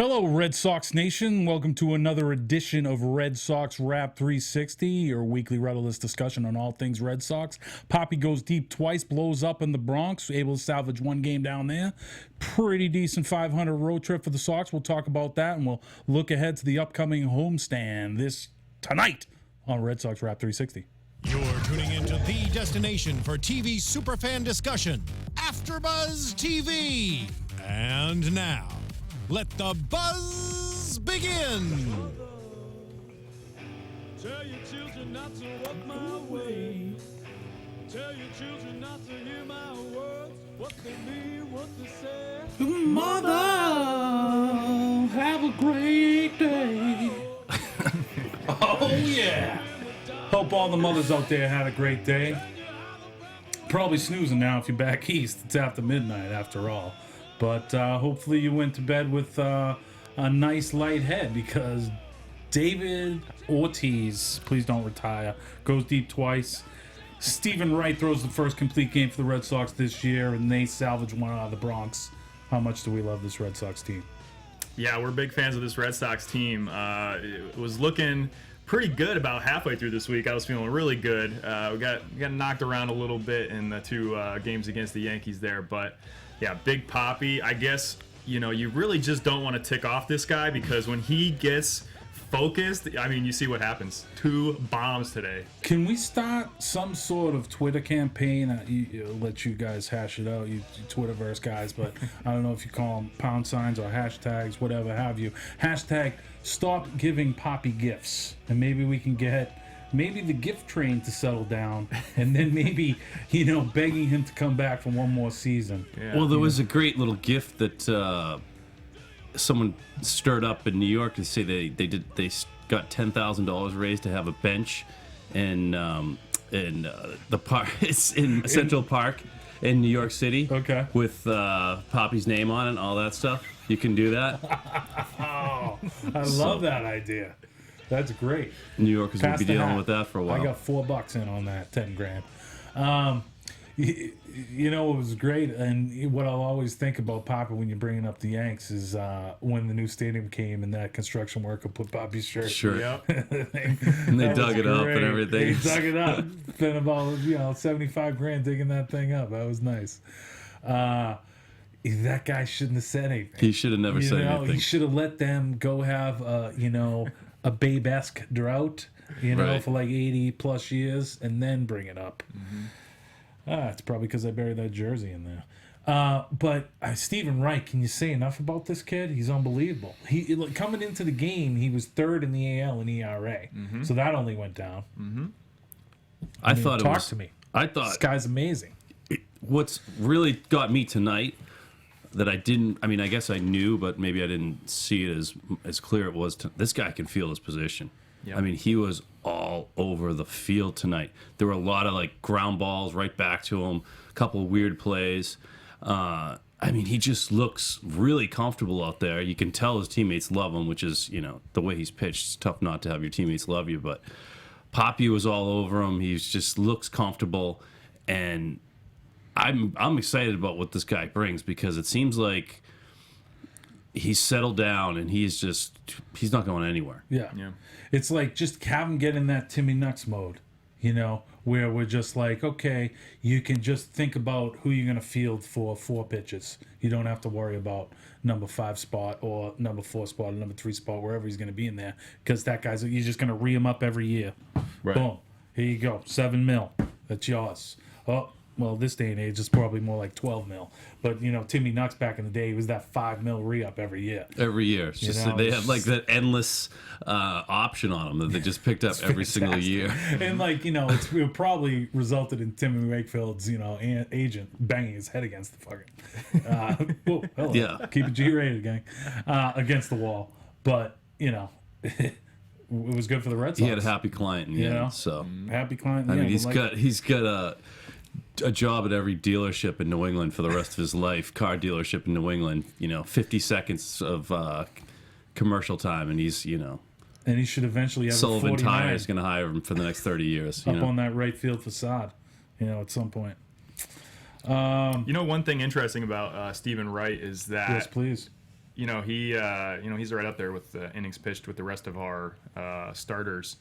Hello, Red Sox Nation. Welcome to another edition of Red Sox Wrap 360, your weekly rudderless discussion on all things Red Sox. Poppy goes deep twice, blows up in the Bronx, able to salvage one game down there. Pretty decent 500 road trip for the Sox. We'll talk about that, and we'll look ahead to the upcoming homestand tonight on Red Sox Wrap 360. You're tuning into the destination for TV superfan discussion, AfterBuzz TV. And now, let the buzz begin. Tell your children not to walk my way. Tell your children not to hear my words, what they mean, what they say. Mother, have a great day. Oh, yeah. Hope all the mothers out there had a great day. Probably snoozing now if you're back east. It's after midnight after all. But hopefully you went to bed with a nice light head, because David Ortiz, please don't retire, goes deep twice. Stephen Wright throws the first complete game for the Red Sox this year, and they salvage one out of the Bronx. How much do we love this Red Sox team? Yeah, we're big fans of this Red Sox team. It was looking pretty good about halfway through this week. I was feeling really good. We got knocked around a little bit in the two games against the Yankees there, but yeah, Big Poppy. I guess, you really just don't want to tick off this guy, because when he gets focused, I mean, you see what happens. 2 bombs today. Can we start some sort of Twitter campaign? I'll let you guys hash it out, you Twitterverse guys, but I don't know if you call them pound signs or hashtags, whatever have you. Hashtag stop giving Poppy gifts. And maybe we can get the gift train to settle down, and then maybe, begging him to come back for one more season. Yeah. Well, there was a great little gift that someone stirred up in New York to say they got $10,000 raised to have a bench in the park. It's in Central Park in New York City. Okay. With Poppy's name on it and all that stuff. You can do that. Oh, I love that idea. That's great. New Yorkers will be dealing with that for a while. I got $4 in on that, 10 grand. It was great, and what I'll always think about Poppy when you're bringing up the Yanks is when the new stadium came and that construction worker put Poppy's shirt. Sure. Yep. And they dug it up and everything. They dug it up. Spent about 75 grand digging that thing up. That was nice. That guy shouldn't have said anything. He should have never said anything. He should have let them go have a Babe-esque drought, Right. for like 80 plus years, and then bring it up. Mm-hmm. It's probably because I buried that jersey in there. But Stephen Wright, can you say enough about this kid? He's unbelievable. Coming into the game, he was 3rd in the AL in ERA, so that only went down. Mm-hmm. I thought talk to me. I thought This guy's amazing. What's really got me tonight that I didn't, I guess I knew, but maybe I didn't see it as clear it was. This guy can feel his position. Yep. He was all over the field tonight. There were a lot of ground balls right back to him, a couple of weird plays. He just looks really comfortable out there. You can tell his teammates love him, which is, the way he's pitched. It's tough not to have your teammates love you, but Poppy was all over him. He just looks comfortable, and I'm excited about what this guy brings, because it seems like he's settled down and he's not going anywhere. Yeah. It's like just have him get in that Timmy Nuts mode, where we're just like, okay, you can just think about who you're going to field for 4 pitches. You don't have to worry about number 5 spot or number 4 spot or number 3 spot, wherever he's going to be in there, because that guy's, you're just going to re him up every year. Right. Boom. Here you go. $7 million. That's yours. Oh, well, this day and age, it's probably more like 12 mil. But, Timmy Nuts back in the day, he was that 5 mil re-up every year. Every year. It's just they have that endless option on them that they just picked up every single year. And it probably resulted in Timmy Wakefield's, agent banging his head against the fucking, hello. Yeah. Keep it G-rated, gang, against the wall. But, it was good for the Red Sox. He had a happy client in the end, so. Happy client. He's got a job at every dealership in New England for the rest of his life, car dealership in New England, 50 seconds of commercial time, and he's, and he should eventually have Sullivan a 49 Tire is going to hire him for the next 30 years. up on that right field facade, at some point. One thing interesting about Stephen Wright is that Yes, please. he's right up there with innings pitched with the rest of our starters.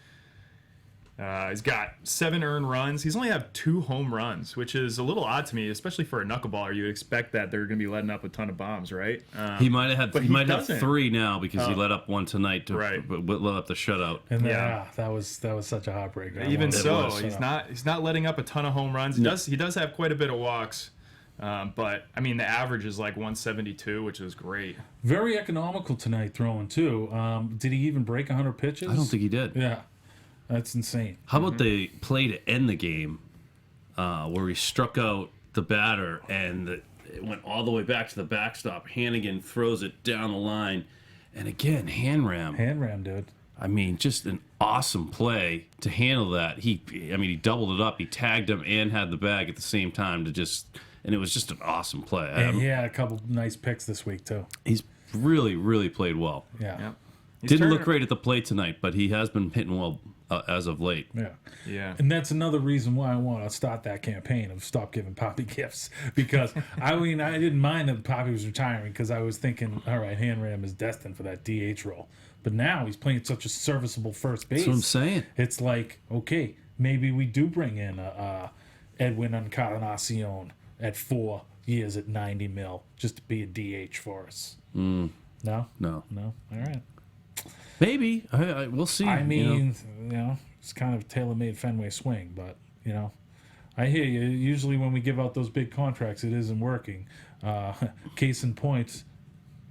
He's got 7 earned runs. He's only had 2 home runs, which is a little odd to me, especially for a knuckleballer. You would expect that they're going to be letting up a ton of bombs, right? He might have but he he might have doesn't. 3 now because he let up one tonight to Right. let up the shutout. And Yeah. that was such a heartbreaker. I Even wanted to so, watch that. he's not letting up a ton of home runs. He does have quite a bit of walks, but I mean the average is like 172, which is great. Very economical tonight throwing too. Did he even break 100 pitches? I don't think he did. Yeah, that's insane. How about the play to end the game where he struck out the batter and it went all the way back to the backstop. Hannigan throws it down the line. And again, hand ram. Hand ram, dude. I mean, just an awesome play to handle that. He doubled it up. He tagged him and had the bag at the same time and it was just an awesome play. And he had a couple nice picks this week too. He's really, really played well. Yeah. Yep. He's Didn't turning- look great at the plate tonight, but he has been hitting well as of late. Yeah. Yeah. And that's another reason why I want to start that campaign of stop giving Poppy gifts. Because, I didn't mind that Poppy was retiring because I was thinking, all right, Hanram is destined for that DH role. But now he's playing such a serviceable first base. That's what I'm saying. It's like, okay, maybe we do bring in Edwin Encarnacion at 4 years at 90 mil just to be a DH for us. No? No. No? All right. Maybe. We'll see. I mean, it's kind of tailor-made Fenway swing, but, I hear you. Usually when we give out those big contracts, it isn't working. Case in point,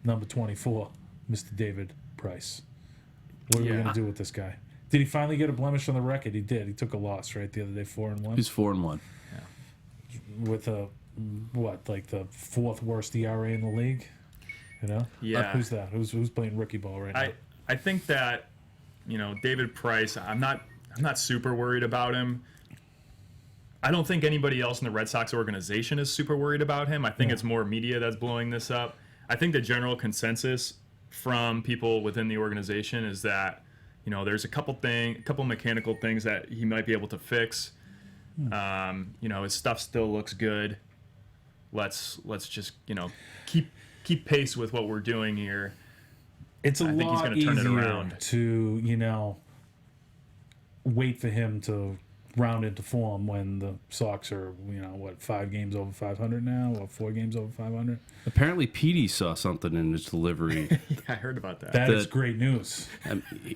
number 24, Mr. David Price. What are we going to do with this guy? Did he finally get a blemish on the record? He did. He took a loss, right, the other day, 4-1? He's 4-1. With the 4th worst ERA in the league? Yeah. Who's that? Who's playing rookie ball right now? I think that, David Price, I'm not super worried about him. I don't think anybody else in the Red Sox organization is super worried about him. I think it's more media that's blowing this up. I think the general consensus from people within the organization is that, there's a couple mechanical things that he might be able to fix. His stuff still looks good. Let's just, keep pace with what we're doing here. It's a I think he's lot gonna turn it easier around. to, wait for him to round into form when the Sox are, 5 games over 500 now, or 4 games over 500. Apparently, Petey saw something in his delivery. Yeah, I heard about that. That is great news.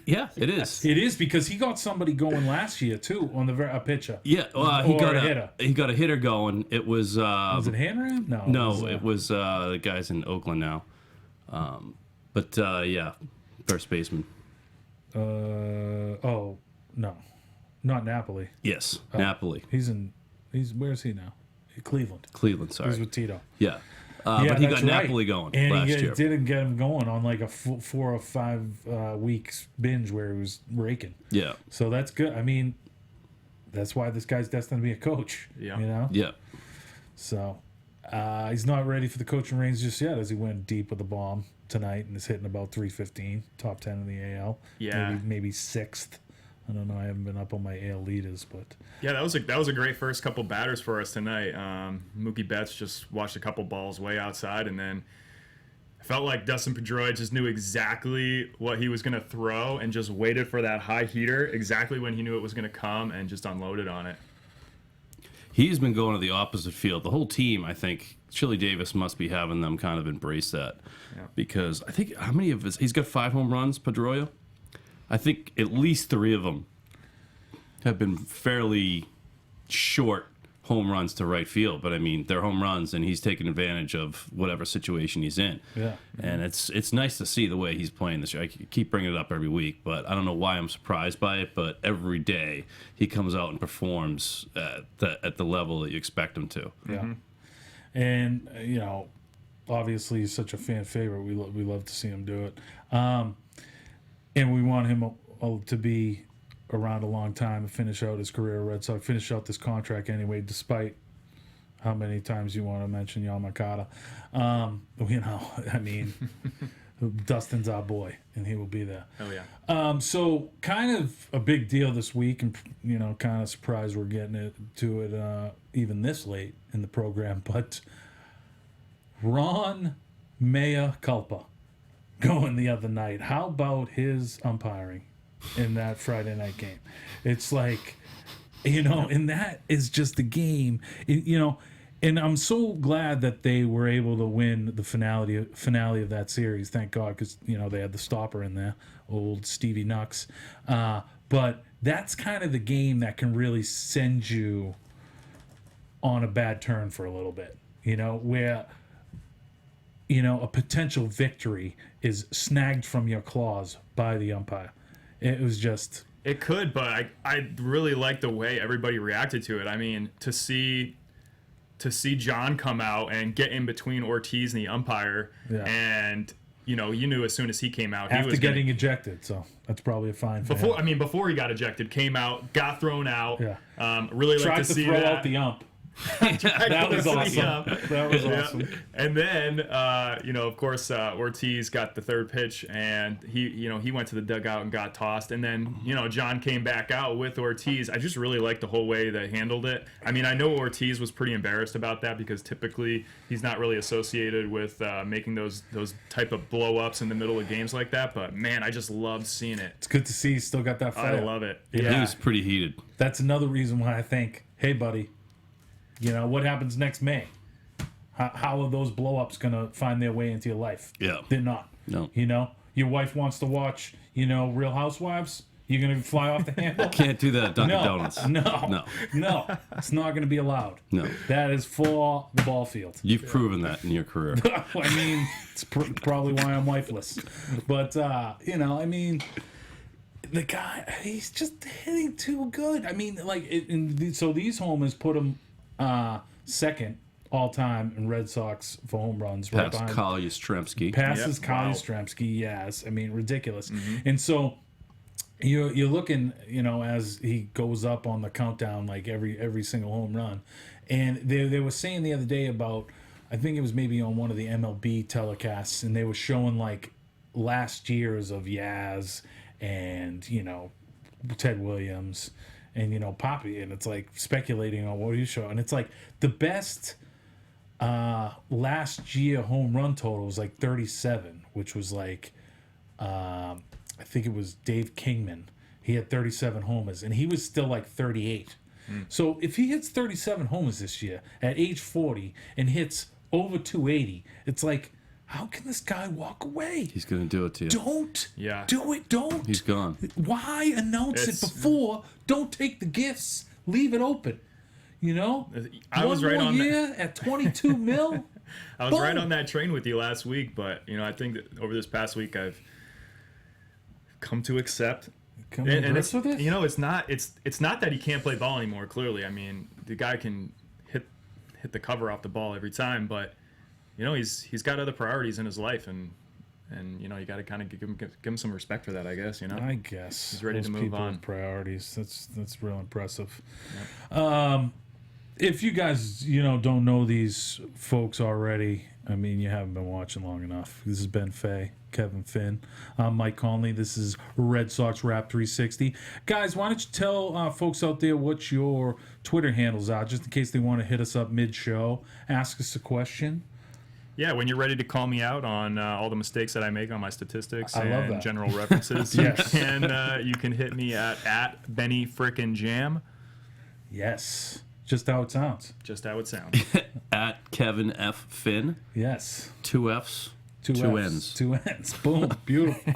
Yeah, it is. It is because he got somebody going last year too on a pitcher. Yeah, Or a hitter. He got a hitter going. It was. Was it Hanram? No. No, it was the guys in Oakland now. But yeah, first baseman. Oh no, not Napoli. Yes, Napoli, Where's he now? Cleveland. Cleveland. He Sorry. was with Tito. Yeah, Yeah, but he that's got right. Napoli going And last he year. didn't get him going on like a 4 or 5 weeks binge where he was raking. Yeah, So that's good. I mean, that's why this guy's destined to be a coach. Yeah. yeah. So he's not ready for the coaching reins just yet, as he went deep with a bomb tonight and is hitting about 315, top 10 in the AL. Yeah. Maybe 6th. I don't know. I haven't been up on my AL leaders, but Yeah, that was a great first couple batters for us tonight. Mookie Betts just watched a couple balls way outside, and then I felt like Dustin Pedroia just knew exactly what he was going to throw and just waited for that high heater exactly when he knew it was going to come and just unloaded on it. He's been going to the opposite field. The whole team, I think, Chili Davis must be having them kind of embrace that. Yeah. Because I think, how many of his, he's got 5 home runs, Pedroia? I think at least 3 of them have been fairly short home runs to right field. But I mean, they're home runs, and he's taking advantage of whatever situation he's in. yeah. And it's nice to see the way he's playing this year. I keep bringing it up every week, but I don't know why I'm surprised by it. But every day he comes out and performs at the level that you expect him to. Yeah. And, obviously he's such a fan favorite. We love to see him do it. And we want him to be around a long time and finish out his career at Red Sox, finish out this contract anyway, despite how many times you want to mention Yamakata. I mean, Dustin's our boy, and he will be there. Oh, yeah. So kind of a big deal this week, and, kind of surprised we're getting to it even this late in the program, but Ron Mea Culpa going the other night. How about his umpiring in that Friday night game? It's like, and that is just the game, and I'm so glad that they were able to win the finale of that series. Thank God, because they had the stopper in there, old Stevie Nux. But that's kind of the game that can really send you on a bad turn for a little bit, where a potential victory is snagged from your claws by the umpire. It was just. It could, but I really like the way everybody reacted to it. I mean, to see John come out and get in between Ortiz and the umpire, and you knew as soon as he came out, after he was getting ejected. So that's probably a fine. Before he got ejected, came out, got thrown out. Yeah. Really like tried to see throw that. out the ump. That was awesome. That was awesome. And then, of course, Ortiz got the third pitch, and he went to the dugout and got tossed. And then, John came back out with Ortiz. I just really liked the whole way they handled it. I mean, I know Ortiz was pretty embarrassed about that because typically he's not really associated with making those type of blow-ups in the middle of games like that. But, man, I just loved seeing it. It's good to see he's still got that fire. I love it. He was pretty heated. That's another reason why I think, hey, buddy, what happens next May? How are those blow-ups going to find their way into your life? Yeah. They're not. No. Your wife wants to watch, Real Housewives. You're going to fly off the handle? Can't do that at Dunkin' Donuts. No. It's not going to be allowed. No. That is for the ball field. You've proven that in your career. I mean, it's probably why I'm wifeless. But, the guy, he's just hitting too good. I mean, so these homers put him second all-time in Red Sox for home runs. Past right Kyle Yastrzemski. Passes Yep. Kyle Wow. Yastrzemski, yes. I mean, ridiculous. And so you're looking, as he goes up on the countdown, like every single home run. And they were saying the other day about, I think it was maybe on one of the MLB telecasts, and they were showing like last year's of Yaz and Ted Williams and Poppy, and it's like speculating on what he's showing. It's like the best last year home run total was like 37, which was like I think it was Dave Kingman. He had 37 homers, and he was still like 38. So if he hits 37 homers this year at age 40 and hits over 280, it's like, how can this guy walk away? He's going to do it to you. Don't do it. Don't. He's gone. Why announce it before? Don't take the gifts. Leave it open. I was right One on more year at 22 mil. I was right on that train with you last week, but I think that over this past week I've come to accept. And it's with it? it's not that he can't play ball anymore. Clearly, I mean, the guy can hit the cover off the ball every time, but he's got other priorities in his life, and you got to kind of give him some respect for that, I guess. I guess he's ready to move on. With priorities. That's real impressive. Yep. If you guys don't know these folks already, I mean, you haven't been watching long enough. This is Ben Fay, Kevin Finn. I'm Mike Conley. This is Red Sox Wrap 360. Guys, why don't you tell folks out there what your Twitter handles are, just in case they want to hit us up mid-show, ask us a question. Yeah, when you're ready to call me out on all the mistakes that I make on my statistics I love and that. general references, Yes. you can hit me at Benny Frickin' Jam. Yes. Just how it sounds. Just how it sounds. At Kevin F. Finn. Yes. 2 F's. Two Fs, Ns. 2 Ns. Boom. Beautiful.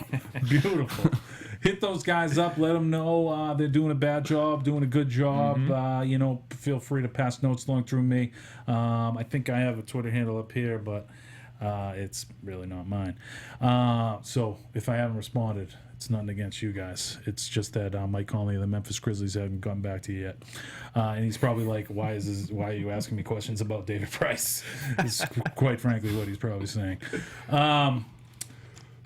Beautiful. Hit those guys up. Let them know they're doing a bad job, doing a good job. Feel free to pass notes along through me. I think I have a Twitter handle up here, but it's really not mine. So if I haven't responded, it's nothing against you guys. It's just that Mike Conley of the Memphis Grizzlies haven't gotten back to you yet. And he's probably like, why are you asking me questions about David Price? Is quite frankly what he's probably saying.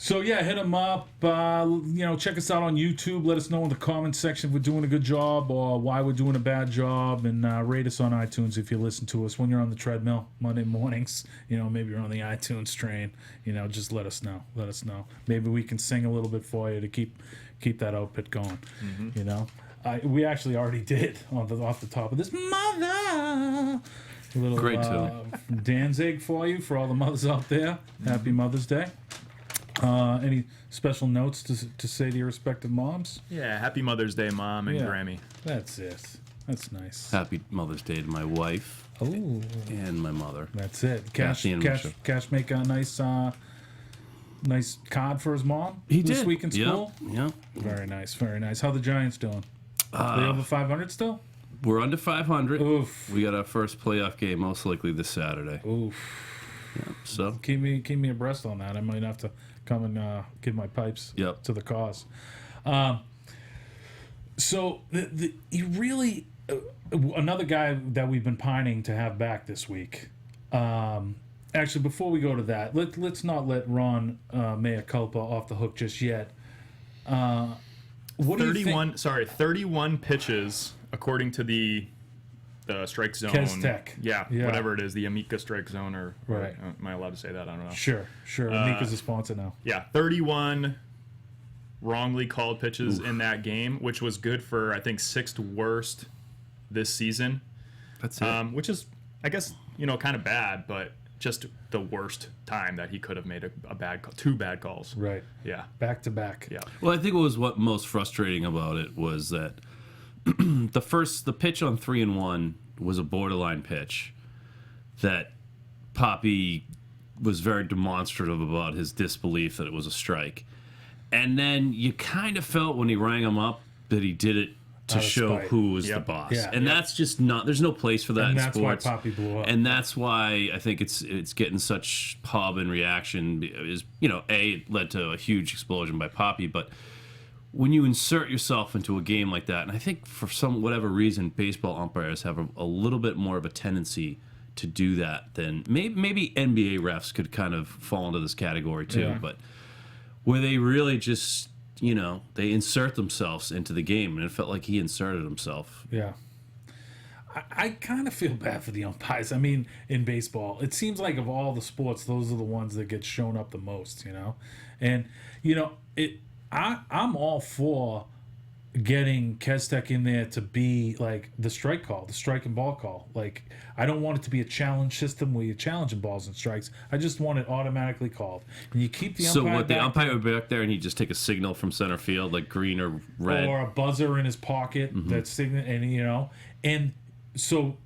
So yeah, hit him up. Check us out on YouTube. Let us know in the comments section if we're doing a good job or why we're doing a bad job, and rate us on iTunes if you listen to us when you're on the treadmill Monday mornings. Maybe you're on the iTunes train. Just let us know. Let us know. Maybe we can sing a little bit for you to keep that output going. We actually already did off the top of this mother. A little Great tune. Danzig for you, for all the mothers out there. Happy Mother's Day. Any special notes to say to your respective moms? Yeah, happy Mother's Day, Mom and Yeah. Grammy. That's it. That's nice. Happy Mother's Day to my wife Oh, and my mother. that's it. Cash the end of the show. Cash make a nice card for his mom He this did. week in Yep, school. yep. Very nice, very nice. How the Giants doing? They over 500 still? We're under 500. Oof. We got our first playoff game most likely this Saturday. Oof. So Keep me abreast on that. I might have to come and give my pipes Yep. to the cause. So you really another guy that we've been pining to have back this week. Actually, before we go to that, let's not let Ron Mea Culpa off the hook just yet. What do you think? 31 pitches according to the strike zone. Kestec. Yeah, Yeah. whatever it is, the Amica strike zone, or Right. am I allowed to say that? I don't know. Sure. Mika's a sponsor now. Yeah, 31 wrongly called pitches in that game, which was good for, I think, 6th worst this season. that's it. Which is, I guess, kind of bad, but just the worst time that he could have made a bad call, 2 bad calls. Right. Yeah. Back to back. Yeah. Well, I think what most frustrating about it was that the pitch on 3-1 was a borderline pitch that Poppy was very demonstrative about his disbelief that it was a strike. And then you kind of felt when he rang him up that he did it to Out of show spite. who was the Yep. boss. Yeah. And that's just not, there's no place for that And in that's why sports. Poppy blew up. And that's why I think it's getting such pub and reaction is, it led to a huge explosion by Poppy, but when you insert yourself into a game like that, and I think for whatever reason, baseball umpires have a little bit more of a tendency to do that than maybe NBA refs could kind of fall into this category too, Yeah. but where they really just, they insert themselves into the game, and it felt like he inserted himself. Yeah. I kind of feel bad for the umpires. I mean, in baseball, it seems like of all the sports, those are the ones that get shown up the most, And, I'm all for getting Kestek in there to be like the strike call, the strike and ball call. Like, I don't want it to be a challenge system where you're challenging balls and strikes. I just want it automatically called. And you keep the umpire So what, the back umpire would be back there and he'd just take a signal from center field, like green or red? or a buzzer in his pocket that's signaling, and so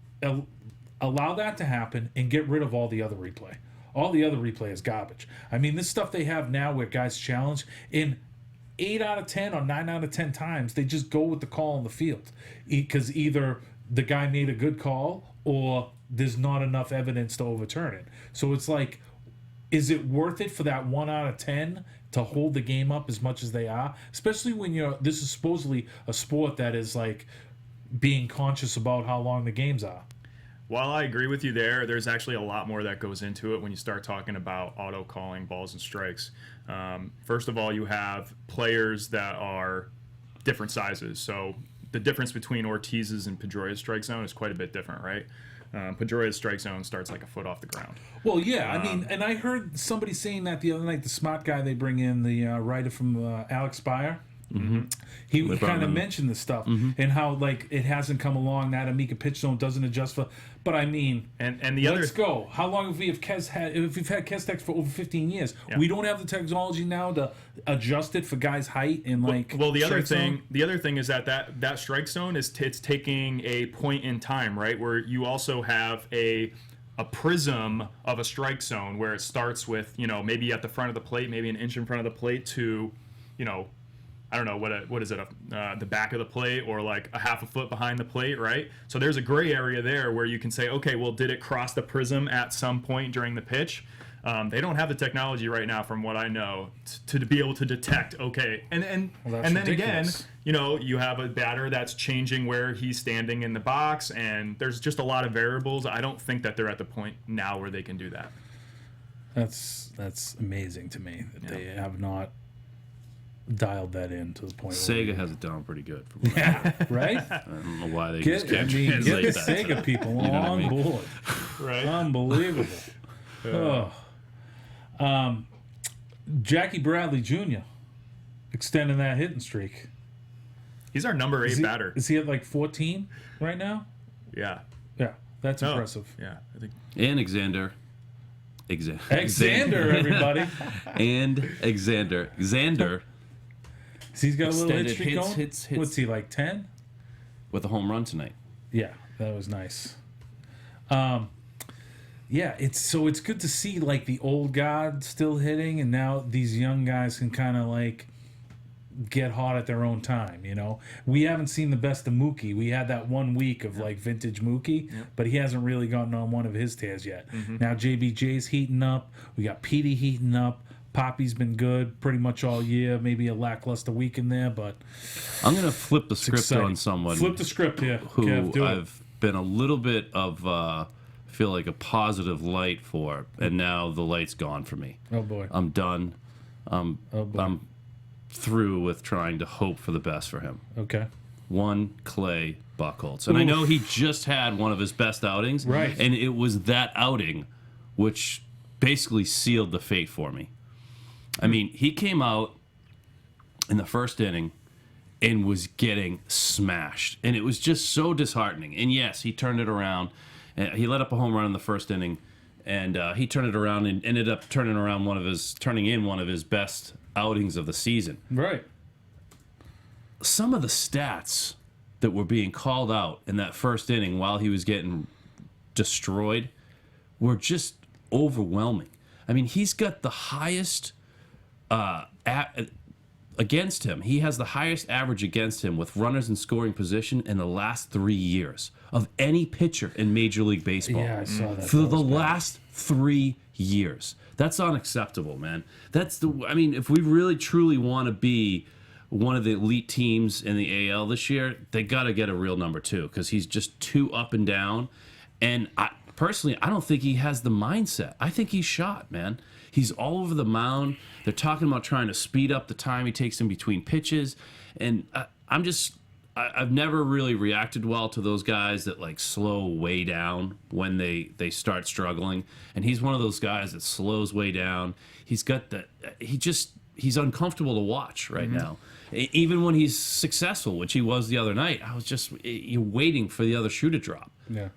allow that to happen and get rid of all the other replay. All the other replay is garbage. I mean, this stuff they have now where guys challenge in 8 out of 10 or 9 out of 10 times, they just go with the call on the field because either the guy made a good call or there's not enough evidence to overturn it. So it's like, is it worth it for that 1 out of 10 to hold the game up as much as they are? Especially when this is supposedly a sport that is like being conscious about how long the games are. While I agree with you there's actually a lot more that goes into it when you start talking about auto calling balls and strikes. First of all, you have players that are different sizes. So the difference between Ortiz's and Pedroia's strike zone is quite a bit different, right? Pedroia's strike zone starts like a foot off the ground. Well, yeah, I mean, and I heard somebody saying that the other night, the smart guy they bring in, the writer from Alex Spire. He kind of mentioned this stuff and how like it hasn't come along. That Amica pitch zone doesn't adjust for. But I mean, And the let's go. How long have we have if we've had Kestek for over 15 years? Yeah. We don't have the technology now to adjust it for guys' height and like. Well, the other strike zone? thing is that strike zone is it's taking a point in time, right? Where you also have a prism of a strike zone where it starts with maybe at the front of the plate, maybe an inch in front of the plate to I don't know what is it, the back of the plate or like a half a foot behind the plate, right? So there's a gray area there where you can say, okay, well, did it cross the prism at some point during the pitch? They don't have the technology right now, from what I know, to be able to detect. Okay, and then ridiculous. again, you have a batter that's changing where he's standing in the box, and there's just a lot of variables. I don't think that they're at the point now where they can do that. That's amazing to me that they have not dialed that in to the point. Sega has it down pretty good. From what Yeah, right. I don't know why they Get just can't the translate that. Sega people know what I on mean? board. Right. Unbelievable. Jackie Bradley Jr. extending that hitting streak. He's our number 8 batter. Is he at like 14 right now? Yeah. Yeah, that's No. impressive. Yeah. I think. And Alexander Xander, everybody. And Xander He's got a little hit Extended streak going. hits. What's he, like 10? with a home run tonight. Yeah, that was nice. Yeah, it's good to see like the old guard still hitting, and now these young guys can kind of like get hot at their own time. You know, we haven't seen the best of Mookie. We had that 1 week of like vintage Mookie, but he hasn't really gotten on one of his tears yet. Now JBJ's heating up. We got Petey heating up. Poppy's been good pretty much all year. Maybe a lackluster week in there, but I'm gonna flip the script exciting. on someone Flip the script here. who Kev, do it. I've been a little bit of feel like a positive light for, and now the light's gone for me. Oh boy. I'm done. Oh boy. I'm through with trying to hope for the best for him. Okay. One Clay Buchholz, and I know he just had one of his best outings, Right. And it was that outing which basically sealed the fate for me. I mean, he came out in the first inning and was getting smashed, and it was just so disheartening. And yes, he turned it around. And he let up a home run in the first inning, and he turned it around and ended up turning in one of his best outings of the season. Right. Some of the stats that were being called out in that first inning while he was getting destroyed were just overwhelming. I mean, he's got the highest against him. He has the highest average against him with runners in scoring position in the last 3 years of any pitcher in Major League Baseball. Yeah, I saw that. For That the was bad. last 3 years. That's unacceptable, man. I mean, if we really truly want to be one of the elite teams in the AL this year, they got to get a real number 2 because he's just too up and down. And personally, I don't think he has the mindset. I think he's shot, man. He's all over the mound. They're talking about trying to speed up the time he takes in between pitches. And I've never really reacted well to those guys that like slow way down when they start struggling. And he's one of those guys that slows way down. He's uncomfortable to watch right now. Even when he's successful, which he was the other night, you're waiting for the other shoe to drop. Yeah.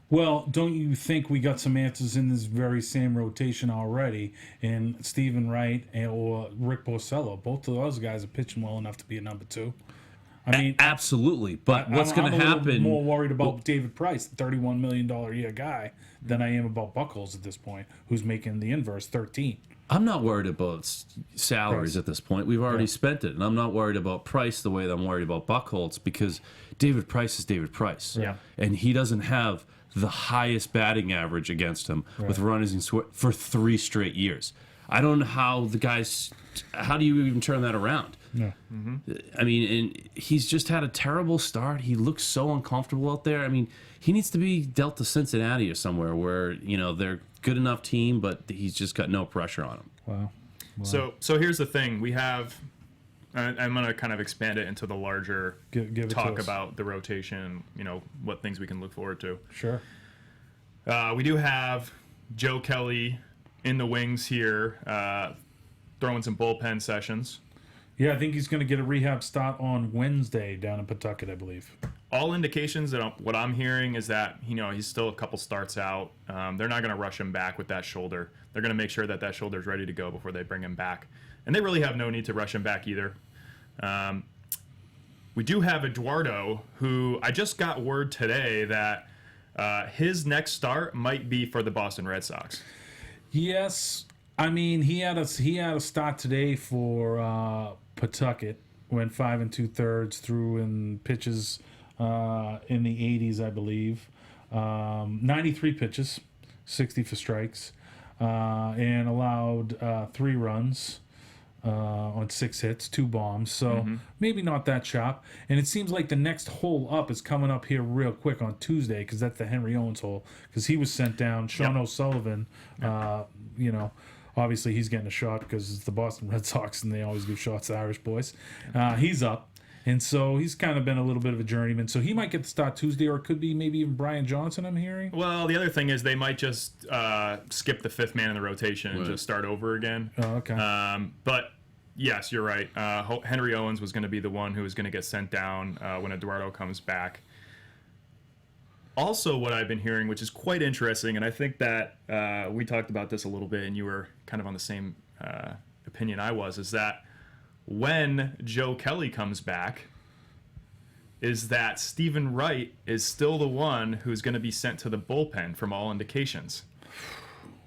Well, don't you think we got some answers in this very same rotation already? In Stephen Wright or Rick Porcello, both of those guys are pitching well enough to be a number 2. I mean, Absolutely. But what's going to I'm a little happen? more worried about David Price, the $31 million a year guy, than I am about Buchholz at this point, who's making the inverse 13. I'm not worried about salaries Price. at this point. We've already spent it. And I'm not worried about Price the way that I'm worried about Buchholz because David Price is David Price. Yeah. And he doesn't have the highest batting average against him with runners in score for 3 straight years. I don't know how do you even turn that around? Yeah. I mean, and he's just had a terrible start. He looks so uncomfortable out there. I mean, he needs to be dealt to Cincinnati or somewhere where, they're good enough team, but he's just got no pressure on him. Wow. So here's the thing. We have, I'm going to kind of expand it into the larger Give it to talk us. about the rotation, what things we can look forward to. Sure. We do have Joe Kelly in the wings here, throwing some bullpen sessions. Yeah, I think he's going to get a rehab start on Wednesday down in Pawtucket, I believe. All indications that what I'm hearing is that he's still a couple starts out. They're not going to rush him back with that shoulder. They're going to make sure that shoulder's ready to go before they bring him back, and they really have no need to rush him back either. We do have Eduardo, who I just got word today that his next start might be for the Boston Red Sox. Yes, I mean he had a start today for Pawtucket. Went 5 2/3 through in pitches in the 80s, I believe. 93 pitches, 60 for strikes, and allowed 3 runs on 6 hits, 2 bombs. So maybe not that sharp. And it seems like the next hole up is coming up here real quick on Tuesday because that's the Henry Owens hole because he was sent down. Sean O'Sullivan, obviously he's getting a shot because it's the Boston Red Sox and they always give shots to Irish boys. He's up. And so he's kind of been a little bit of a journeyman. So he might get the start Tuesday, or it could be maybe even Brian Johnson, I'm hearing. Well, the other thing is they might just skip the 5th man in the rotation and just start over again. Oh, okay. But yes, you're right. Henry Owens was going to be the one who was going to get sent down when Eduardo comes back. Also, what I've been hearing, which is quite interesting, and I think that we talked about this a little bit, and you were kind of on the same opinion I was, is that when Joe Kelly comes back, is that Stephen Wright is still the one who's going to be sent to the bullpen from all indications.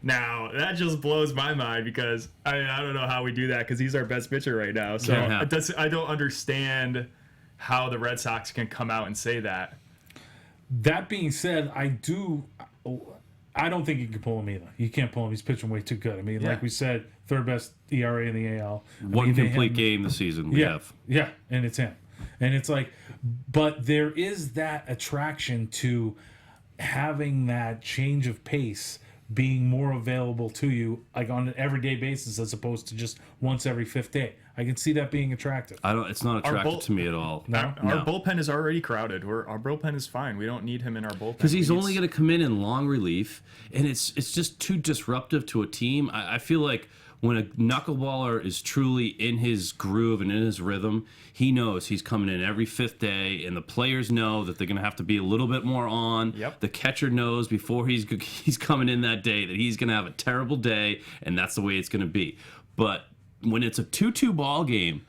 Now, that just blows my mind because I don't know how we do that because he's our best pitcher right now. So I don't understand how the Red Sox can come out and say that. That being said, I don't think you can pull him either. You can't pull him. He's pitching way too good. I mean, like we said, third best ERA in the AL. One complete game this season we have. Yeah, and it's him. And it's like, but there is that attraction to having that change of pace being more available to you, like on an everyday basis, as opposed to just once every fifth day. I can see that being attractive. It's not attractive to me at all. No? Our bullpen is already crowded. Our bullpen is fine. We don't need him in our bullpen. Because he's only going to come in long relief, and it's just too disruptive to a team. I feel like when a knuckleballer is truly in his groove and in his rhythm, he knows he's coming in every fifth day, and the players know that they're going to have to be a little bit more on. Yep. The catcher knows before he's coming in that day that he's going to have a terrible day, and that's the way it's going to be. But when it's a 2-2 ball game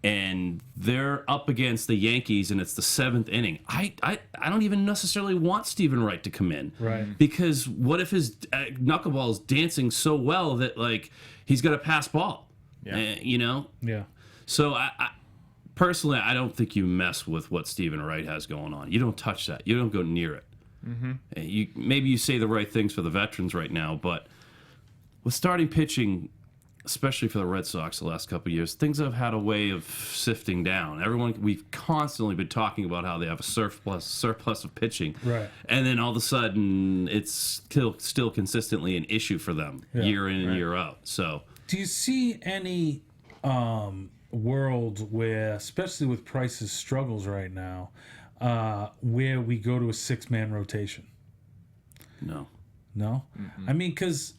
and they're up against the Yankees and it's the seventh inning, I don't even necessarily want Stephen Wright to come in. Right. Because what if his knuckleball is dancing so well that, like, he's got a pass ball? Yeah. You know? Yeah. So, I personally, I don't think you mess with what Stephen Wright has going on. You don't touch that. You don't go near it. Mm-hmm. Maybe you say the right things for the veterans right now, but with starting pitching, especially for the Red Sox the last couple of years, things have had a way of sifting down. We've constantly been talking about how they have a surplus of pitching. Right. And then all of a sudden, it's still consistently an issue for them year in and year out. So, do you see any world where, especially with Price's struggles right now, where we go to a six-man rotation? No. No? I mean, because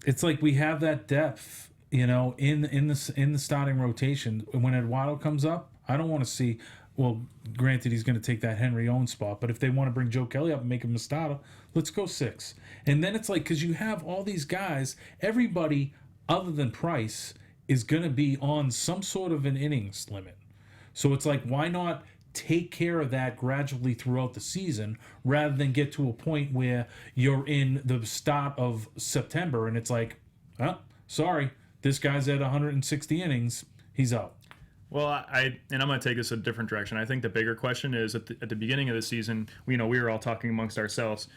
it's like we have that depth, you know, in the starting rotation. When Eduardo comes up, I don't want to see. Well, granted, he's going to take that Henry Owens spot, but if they want to bring Joe Kelly up and make him a starter, let's go 6. And then it's like, because you have all these guys, everybody other than Price is going to be on some sort of an innings limit. So it's like, why not take care of that gradually throughout the season rather than get to a point where you're in the start of September and it's like, sorry, this guy's at 160 innings, he's out. Well, I'm going to take this a different direction. I think the bigger question is at the beginning of the season, we were all talking amongst ourselves,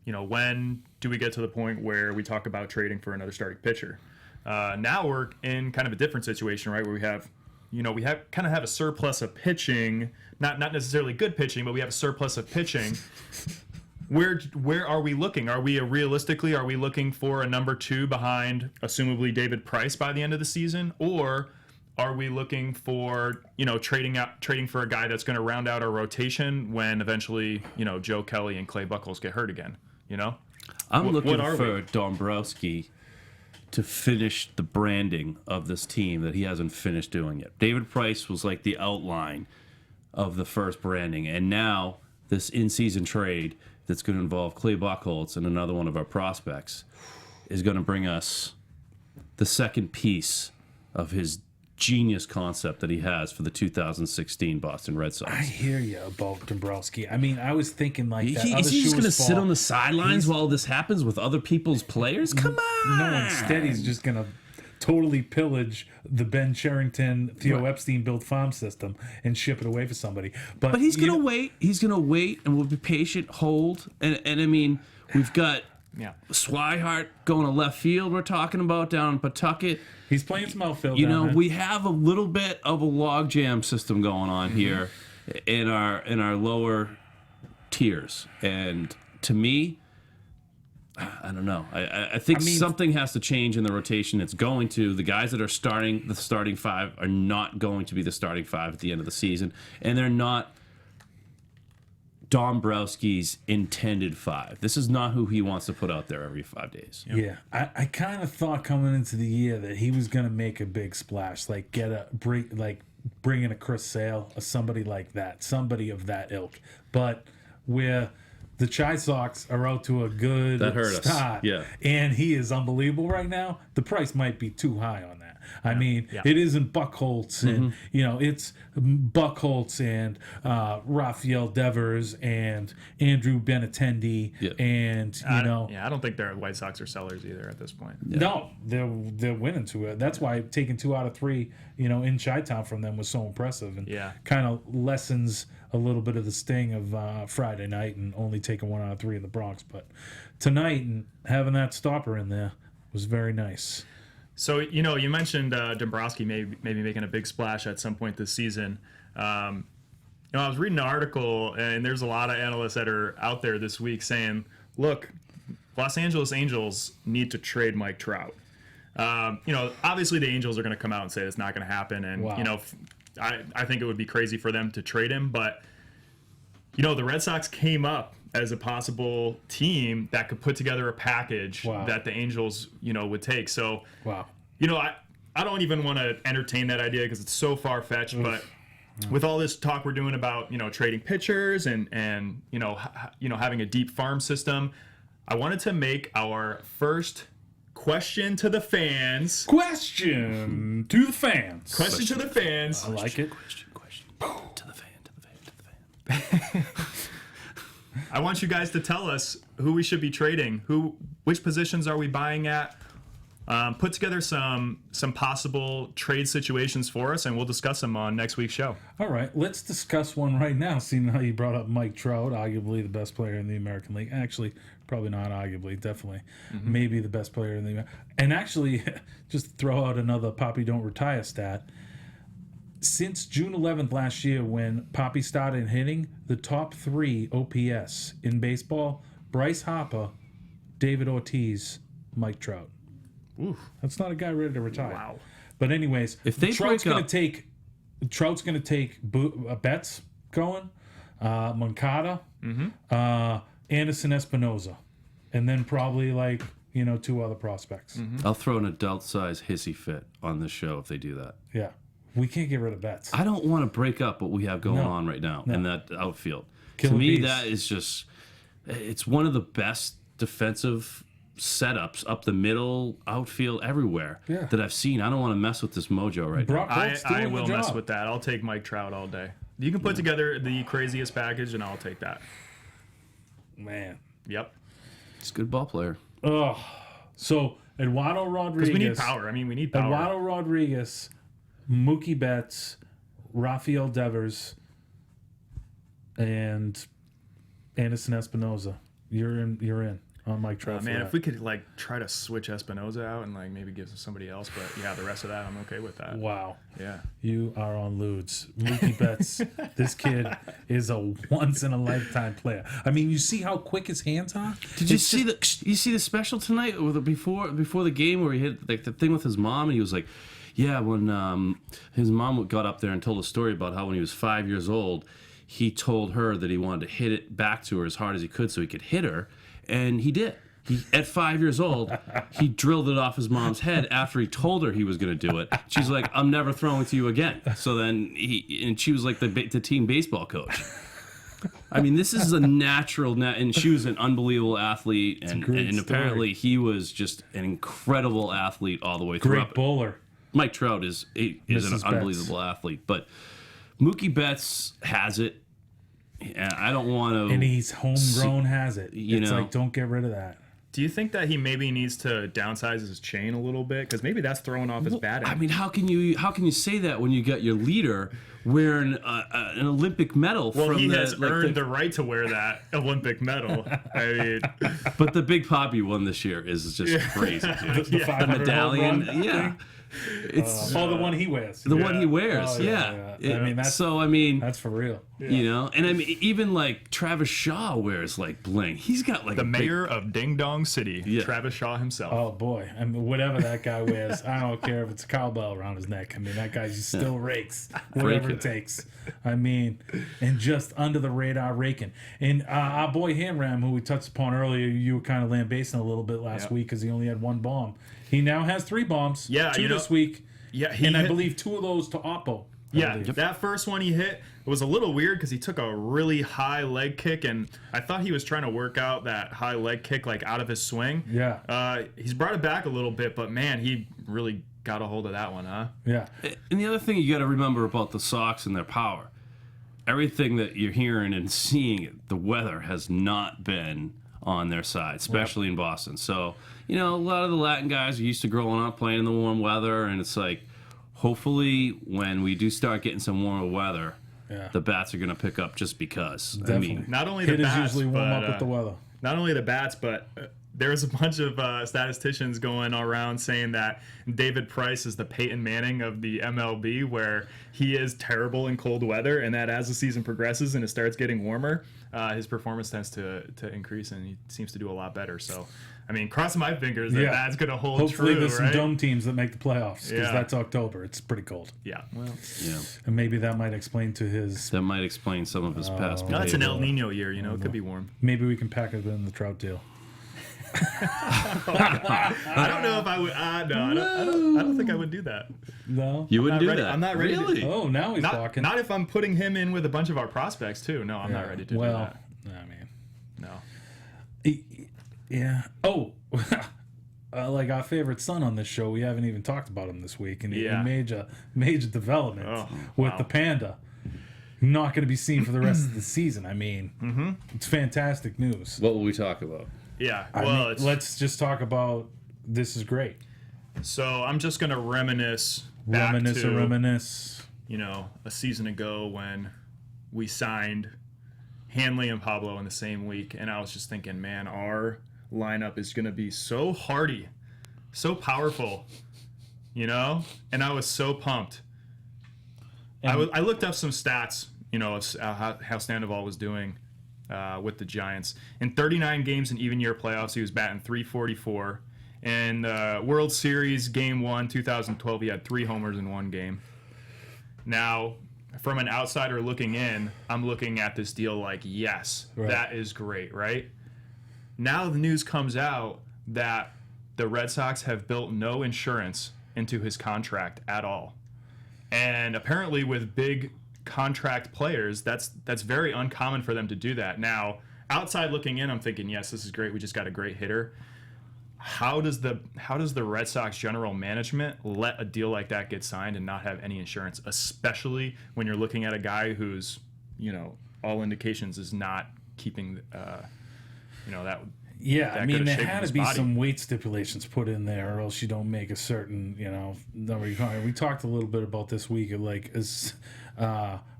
when do we get to the point where we talk about trading for another starting pitcher? Now we're in kind of a different situation, right, where we have a surplus of pitching, not necessarily good pitching, but we have a surplus of pitching. Where are we looking? Are we looking for a number 2 behind, assumably, David Price by the end of the season, or are we looking for trading for a guy that's going to round out our rotation when eventually Joe Kelly and Clay Buchholz get hurt again? I'm looking for Dombrowski to finish the branding of this team that he hasn't finished doing yet. David Price was like the outline of the first branding, and now this in-season trade that's going to involve Clay Buchholz and another one of our prospects is going to bring us the second piece of his genius concept that he has for the 2016 Boston Red Sox. I hear you about Dombrowski. I mean, I was thinking like that. Is he just going to sit on the sidelines while this happens with other people's players? Come on! No, instead he's just going to totally pillage the Ben Cherington, Theo Epstein built farm system and ship it away for somebody. But he's going to wait. He's going to wait, and we'll be patient, hold. And I mean, we've got Swihart going to left field we're talking about down in Pawtucket. He's playing some outfield. We have a little bit of a logjam system going on here in our lower tiers, and to me, I don't know. I think something has to change in the rotation. It's going to. The guys that are starting the starting 5 are not going to be the starting 5 at the end of the season, and they're not Dombrowski's intended 5. This is not who he wants to put out there every 5 days. Yeah, I kind of thought coming into the year that he was going to make a big splash, like bring in a Chris Sale or somebody like that, somebody of that ilk. But where the Chi Sox are out to a good That hurt us. start. Yeah. And he is unbelievable right now. The price might be too high on that. I mean, it isn't Buckholz and, it's Buckholz and Rafael Devers and Andrew Benintendi and, I don't think their White Sox are sellers either at this point. No, they're winning to it. That's why taking 2 out of 3, in Chi-Town from them was so impressive and kind of lessens a little bit of the sting of Friday night and only taking 1 out of 3 in the Bronx. But tonight and having that stopper in there was very nice. So, you mentioned Dombrowski maybe making a big splash at some point this season. I was reading an article, and there's a lot of analysts that are out there this week saying, look, Los Angeles Angels need to trade Mike Trout. Obviously the Angels are going to come out and say it's not going to happen. And, I think it would be crazy for them to trade him. But, the Red Sox came up as a possible team that could put together a package that the Angels, would take. So, I don't even want to entertain that idea because it's so far-fetched. But with all this talk we're doing about, trading pitchers and having a deep farm system, I wanted to make our first question to the fans. Question to the fans. Question to the fans. I like it. Question. To the fan. I want you guys to tell us who we should be trading. Which positions are we buying at? Put together some possible trade situations for us, and we'll discuss them on next week's show. All right, let's discuss one right now. Seeing how you brought up Mike Trout, arguably the best player in the American League. Actually, probably not arguably, definitely. Maybe the best player in the And actually, just throw out another Poppy Don't Retire stat. Since June 11th last year, when Poppy started hitting, the top 3 OPS in baseball, Bryce Harper, David Ortiz, Mike Trout. Oof. That's not a guy ready to retire. Wow. But anyways, If they Trout's break going up- to take Betts going, Moncada, Anderson Espinoza, and then probably 2 other prospects. I'll throw an adult-sized hissy fit on this show if they do that. Yeah. We can't get rid of Betts. I don't want to break up what we have going on right now in that outfield. To me, bees. that is just, it's one of the best defensive setups up the middle, outfield, everywhere that I've seen. I don't want to mess with this mojo right Brock now. Holt's I doing will the mess job. with that. I'll take Mike Trout all day. You can put together the craziest package, and I'll take that. Man. Yep. He's a good ball player. Oh. So, Eduardo Rodriguez. Because we need power. I mean, we need power. Eduardo Rodriguez, Mookie Betts, Rafael Devers, and Anderson Espinoza. You're in on Mike Trout. Man, if we could try to switch Espinoza out and maybe give somebody else, but the rest of that I'm okay with that. Wow. Yeah. You are on Ludes. Mookie Betts, this kid is a once in a lifetime player. I mean, you see how quick his hands are? Did you see the special tonight with before the game where he hit the thing with his mom and he was like, yeah, when his mom got up there and told a story about how when he was 5 years old, he told her that he wanted to hit it back to her as hard as he could so he could hit her, and he did. At 5 years old, he drilled it off his mom's head after he told her he was going to do it. She's like, I'm never throwing to you again. So then she was like the team baseball coach. I mean, this is a natural, and she was an unbelievable athlete, and apparently he was just an incredible athlete all the way through. Great bowler. Mike Trout is an unbelievable athlete, but Mookie Betts has it, and I don't want to. And he's homegrown, has it. It's know. don't get rid of that. Do you think that he maybe needs to downsize his chain a little bit? Because maybe that's throwing off his batting. I mean, how can you say that when you got your leader wearing an Olympic medal? Well, from he the, has earned the right to wear that Olympic medal. I mean, But the Big Poppy one this year is just crazy, dude. The 500 home Medallion, run yeah. thing? It's The one he wears. the one he wears, Oh, yeah. yeah. I mean, that's That's for real. and I mean, even Travis Shaw wears bling. He's got the mayor of Ding Dong City, Travis Shaw himself. Oh boy, I mean, whatever that guy wears, I don't care if it's a cowbell around his neck. I mean, that guy just still rakes whatever it takes. I mean, and just under the radar raking. And our boy Hamram, who we touched upon earlier, you were kind of lambasting a little bit last week because he only had 1 bomb. He now has 3 bombs. Yeah, 2 this week. Yeah, and I believe 2 of those to Oppo. Yeah, that first one he hit was a little weird because he took a really high leg kick, and I thought he was trying to work out that high leg kick like out of his swing. Yeah. He's brought it back a little bit, but man, he really got a hold of that one, huh? Yeah. And the other thing you got to remember about the Sox and their power, everything that you're hearing and seeing, the weather has not been on their side, especially in Boston. So, a lot of the Latin guys are used to growing up playing in the warm weather, and it's like, hopefully when we do start getting some warmer weather, the bats are going to pick up just because. Definitely. I mean, Not only the Hitters bats, usually warm but, up with the weather. Not only the bats, but there's a bunch of statisticians going around saying that David Price is the Peyton Manning of the MLB, where he is terrible in cold weather, and that as the season progresses and it starts getting warmer, his performance tends to increase, and he seems to do a lot better. So, I mean, crossing my fingers that that's going to hold Hopefully true, there's right? some dome teams that make the playoffs, because Yeah. that's October. It's pretty cold. Yeah, well, yeah, And maybe that might explain to his... that might explain some of his past no, it's an behavior. El Nino year, it could be warm. Maybe we can pack it in the trout deal. I don't know if I would. No, I don't think I would do that. No? You wouldn't not do ready- that. I'm not ready to- Really? Oh, now he's Not, talking. not if I'm putting him in with a bunch of our prospects too. No, I'm not ready to do that. I mean... No. Yeah. Oh, like our favorite son on this show, we haven't even talked about him this week, and he made a major development with the panda. Not going to be seen for the rest of the season. I mean, it's fantastic news. What will we talk about? Yeah. I Well, mean, it's, let's just talk about this is great. so I'm just gonna reminisce back to Reminisce. a season ago when we signed Hanley and Pablo in the same week, and I was just thinking, man, our lineup is gonna be so hardy, so powerful, and I was so pumped. I looked up some stats, of how Sandoval was doing with the Giants. In 39 games in even year playoffs, he was batting .344. In the World Series Game 1, 2012, he had 3 homers in one game. Now, from an outsider looking in, I'm looking at this deal like, yes, that is great, right? Now the news comes out that the Red Sox have built no insurance into his contract at all. And apparently with big contract players, that's very uncommon for them to do that. Now, outside looking in, I'm thinking, yes, this is great. We just got a great hitter. How does the Red Sox general management let a deal like that get signed and not have any insurance, especially when you're looking at a guy who's, all indications is not keeping, that. Yeah, I that mean, could've there shaken had his to be body. some weight stipulations put in there, or else you don't make a certain, number. We talked a little bit about this week,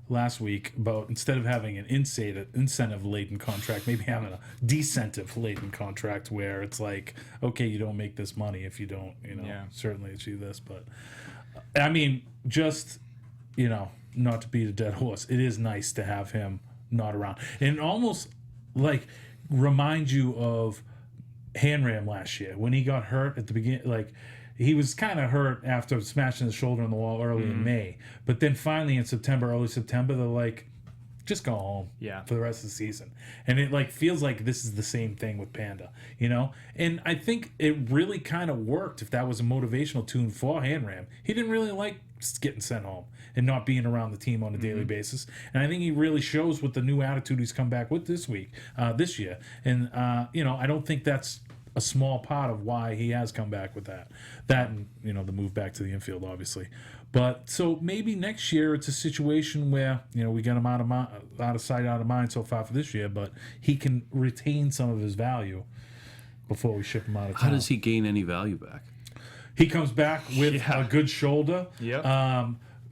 last week, about instead of having an incentive-laden contract, maybe having a decentive-laden contract where it's like, okay, you don't make this money if you don't, certainly achieve this. But, I mean, just, not to beat a dead horse, it is nice to have him not around. And almost, like, remind you of Hanram last year when he got hurt at the beginning. Like, he was kind of hurt after smashing his shoulder on the wall early in May, but then finally in early September, they're like, just go home for the rest of the season. And it like feels like this is the same thing with Panda, and I think it really kind of worked. If that was a motivational tune for Hanram, he didn't really like getting sent home and not being around the team on a daily basis. And I think he really shows with the new attitude he's come back with this year. And, I don't think that's a small part of why he has come back with that. That and, the move back to the infield, obviously. But so maybe next year it's a situation where, we got him out of sight, out of mind so far for this year, but he can retain some of his value before we ship him out of town. How does he gain any value back? He comes back with a good shoulder. Yep.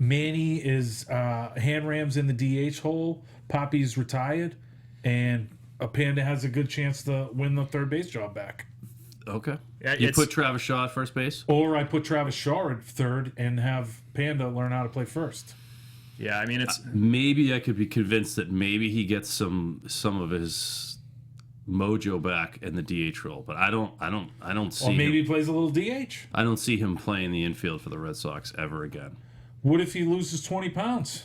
Manny is Hanram's in the DH hole. Poppy's retired, and a Panda has a good chance to win the third base job back. Okay. Yeah, You it's- put Travis Shaw at first base? Or I put Travis Shaw at third and have Panda learn how to play first. Yeah, I mean, it's Maybe I could be convinced that maybe he gets some of his mojo back in the DH role, but I don't see Or maybe him, he plays a little DH. I don't see him playing the infield for the Red Sox ever again. What if he loses 20 pounds?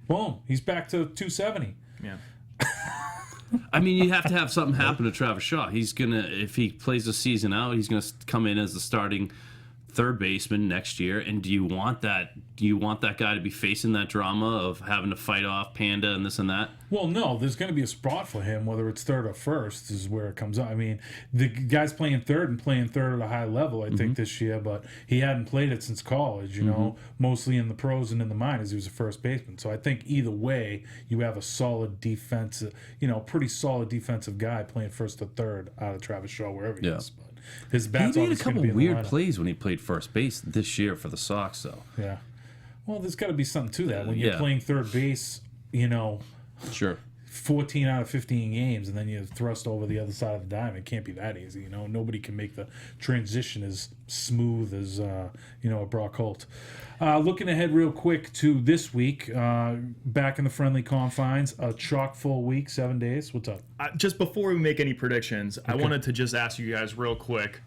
Boom, he's back to 270. yeah. I mean, you have to have something happen to Travis Shaw. He's gonna, if he plays the season out, he's gonna come in as the starting third baseman next year, and do you want that guy to be facing that drama of having to fight off Panda and this and that? Well, no, there's going to be a spot for him, whether it's third or first is where it comes up. I mean, the guy's playing third at a high level, I think, this year, but he hadn't played it since college, you know, mostly in the pros and in the minors. He was a first baseman. So I think either way, you have a solid defensive, pretty solid defensive guy playing first or third out of Travis Shaw, wherever he is. But his bat's He made a always going to couple be in the weird lineup. plays when he played first base this year for the Sox, though. Yeah. Well, there's got to be something to that. When you're playing third base, Sure. 14 out of 15 games, and then you're thrust over the other side of the diamond. It can't be that easy, Nobody can make the transition as smooth as, a Brock Holt. Looking ahead real quick to this week, back in the friendly confines, a chock-full week, 7 days. What's up? Just before we make any predictions, I wanted to just ask you guys real quick,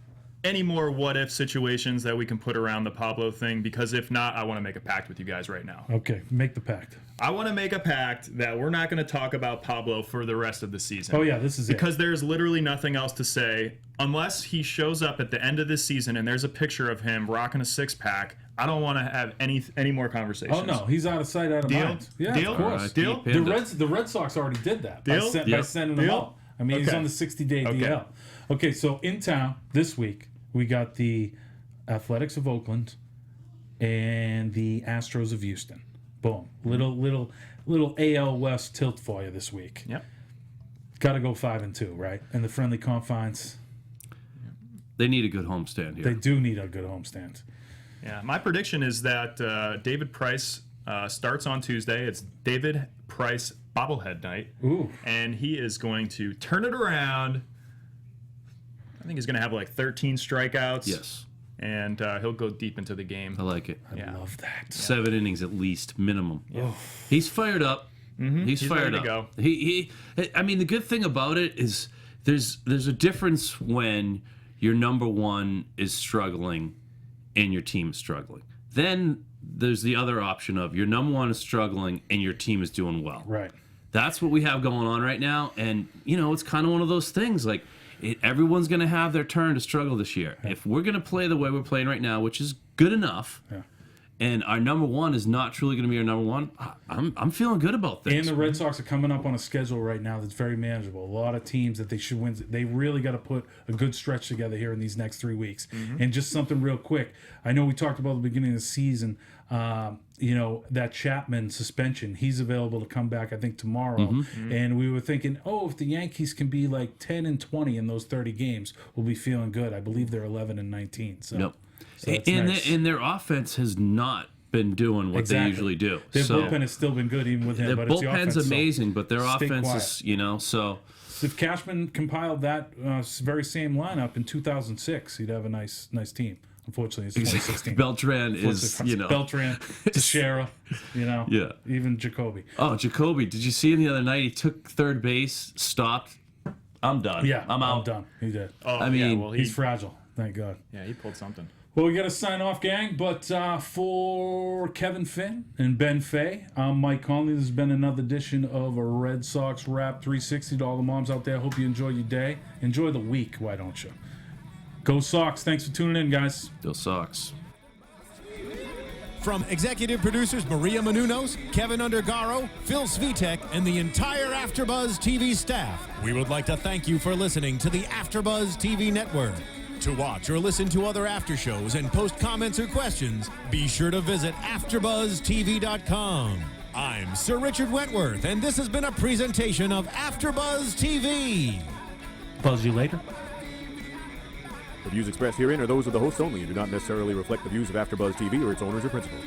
any more what-if situations that we can put around the Pablo thing? Because if not, I want to make a pact with you guys right now. Okay, make the pact. I want to make a pact that we're not going to talk about Pablo for the rest of the season. Oh, yeah, this is because there's literally nothing else to say. Unless he shows up at the end of this season and there's a picture of him rocking a six-pack, I don't want to have any more conversations. Oh, no, he's out of sight, out of mind. Yeah, Deal? of course. Right, Deal? The Red Sox already did that Deal? by sending him out. I mean, he's on the 60-day DL. Okay, so in town this week, we got the Athletics of Oakland and the Astros of Houston. Boom. Little AL West tilt for you this week. Yep. Got to go 5-2, right? In the friendly confines. They need a good homestand here. They do need a good homestand. Yeah, my prediction is that David Price starts on Tuesday. It's David Price bobblehead night. Ooh. And he is going to turn it around. I think he's going to have like 13 strikeouts. Yes. And he'll go deep into the game. I like it. I love that. 7 innings at least, minimum. Yeah. He's fired up. He's fired ready up. to go. I mean, the good thing about it is there's a difference when your number one is struggling and your team is struggling. Then there's the other option of your number one is struggling and your team is doing well. Right. That's what we have going on right now. And, it's kind of one of those things like, everyone's going to have their turn to struggle this year. Yeah. If we're going to play the way we're playing right now, which is good enough, and our number one is not truly going to be our number one, I'm feeling good about this. And the Red Sox are coming up on a schedule right now that's very manageable. A lot of teams that they should win. They really got to put a good stretch together here in these next 3 weeks. And just something real quick. I know we talked about the beginning of the season. That Chapman suspension, he's available to come back, I think, tomorrow. And we were thinking, if the Yankees can be like 10-20 in those 30 games, we'll be feeling good. I believe they're 11-19. So, and their offense has not been doing what they usually do. Their bullpen has still been good even with him. Their but it's the bullpen's offense, amazing, but their stay offense is, so. If Cashman compiled that very same lineup in 2006, he'd have a nice team. Unfortunately, it's 2016. Beltran is, Beltran, Teixeira, Yeah. Even Jacoby. Oh, Jacoby. Did you see him the other night? He took third base, stopped. I'm done. Yeah, I'm out. I'm done. He did. Oh, I mean, well, He's fragile. Thank God. Yeah, he pulled something. Well, we got to sign off, gang. But for Kevin Finn and Ben Fay, I'm Mike Conley. This has been another edition of a Red Sox Wrap 360 to all the moms out there. Hope you enjoy your day. Enjoy the week, why don't you? Go Sox. Thanks for tuning in, guys. Go Sox. From executive producers Maria Menounos, Kevin Undergaro, Phil Svitek, and the entire AfterBuzz TV staff, we would like to thank you for listening to the AfterBuzz TV network. To watch or listen to other after shows and post comments or questions, be sure to visit AfterBuzzTV.com. I'm Sir Richard Wentworth, and this has been a presentation of AfterBuzz TV. Buzz you later. The views expressed herein are those of the hosts only and do not necessarily reflect the views of AfterBuzz TV or its owners or principals.